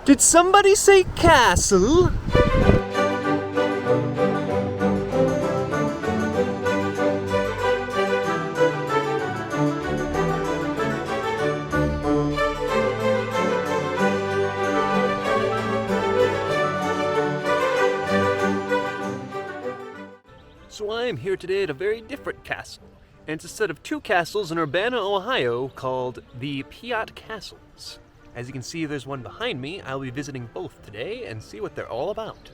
Did somebody say castle? So I am here today at a very different castle, and it's a set of two castles in Urbana, Ohio called the Piatt Castles. As you can see, there's one behind me. I'll be visiting both today and see what they're all about.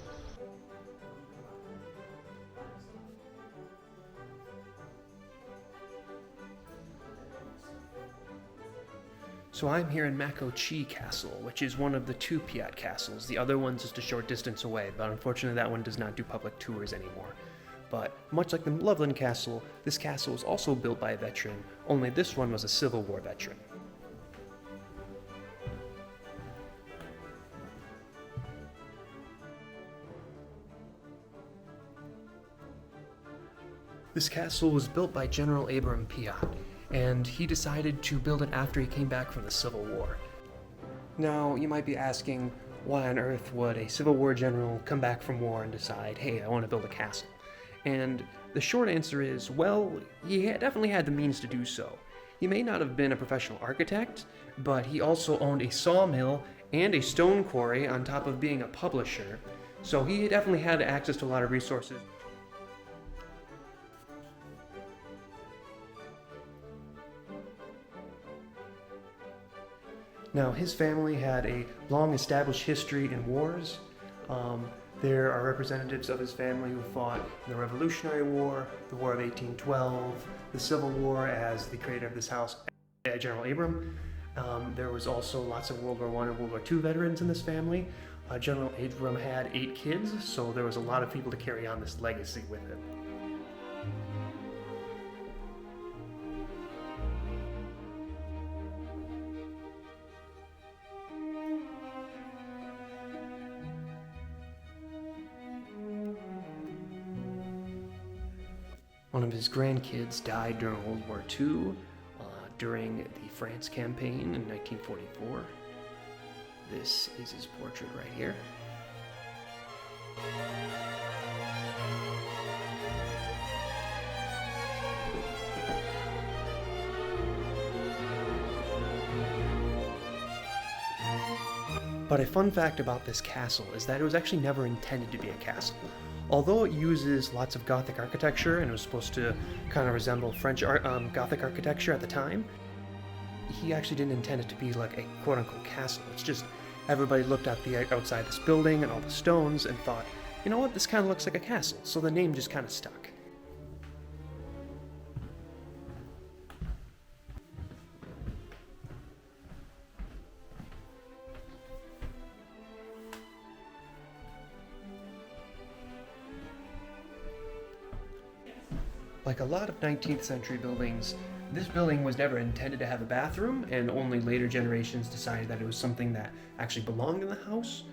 So I'm here in Mac-O-Chee Castle, which is one of the two Piatt Castles. The other one's just a short distance away, but unfortunately that one does not do public tours anymore. But much like the Loveland Castle, this castle was also built by a veteran, only this one was a Civil War veteran. This castle was built by General Abram Piatt, and he decided to build it after he came back from the Civil War. Now, you might be asking, why on earth would a Civil War general come back from war and decide, hey, I want to build a castle? And the short answer is, well, he definitely had the means to do so. He may not have been a professional architect, but he also owned a sawmill and a stone quarry on top of being a publisher, so he definitely had access to a lot of resources. Now, his family had a long established history in wars. There are representatives of his family who fought in the Revolutionary War, the War of 1812, the Civil War as the creator of this house, General Abram. There was also lots of World War I and World War II veterans in this family. General Abram had 8 kids, so there was a lot of people to carry on this legacy with him. One of his grandkids died during World War II, during the France campaign in 1944. This is his portrait right here. But a fun fact about this castle is that it was actually never intended to be a castle. Although it uses lots of Gothic architecture and it was supposed to kind of resemble French Gothic architecture at the time, he actually didn't intend it to be like a quote-unquote castle. It's just everybody looked at the outside this building and all the stones and thought, you know what, this kind of looks like a castle, so the name just kind of stuck. Like a lot of 19th century buildings, this building was never intended to have a bathroom, and only later generations decided that it was something that actually belonged in the house.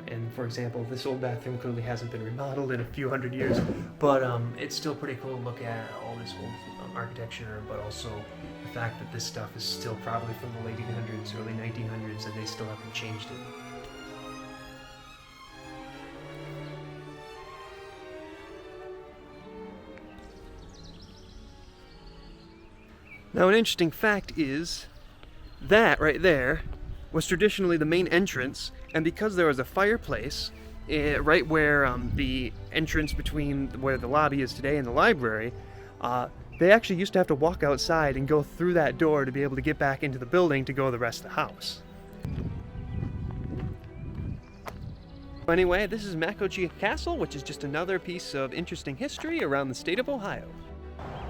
And for example, this old bathroom clearly hasn't been remodeled in a few hundred years, but it's still pretty cool to look at all this old architecture, but also the fact that this stuff is still probably from the late 1800s, early 1900s, and they still haven't changed it. Now, an interesting fact is that right there was traditionally the main entrance, and because there was a fireplace right where the entrance between where the lobby is today and the library, they actually used to have to walk outside and go through that door to be able to get back into the building to go to the rest of the house. Anyway, this is Mac-O-Chee Castle, which is just another piece of interesting history around the state of Ohio.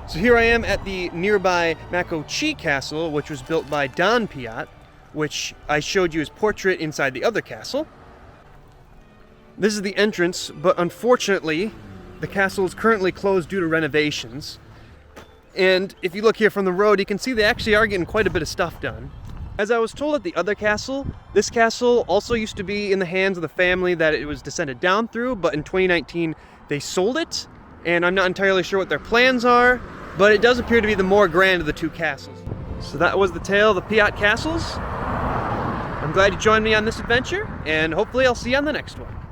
So here I am at the nearby Mac-O-Chee Castle, which was built by Don Piatt, which I showed you his portrait inside the other castle. This is the entrance, but unfortunately, the castle is currently closed due to renovations. And if you look here from the road, you can see they actually are getting quite a bit of stuff done. As I was told at the other castle, this castle also used to be in the hands of the family that it was descended down through, but in 2019 they sold it, and I'm not entirely sure what their plans are, but it does appear to be the more grand of the two castles. So that was the tale of the Piatt Castles. I'm glad you joined me on this adventure, and hopefully I'll see you on the next one.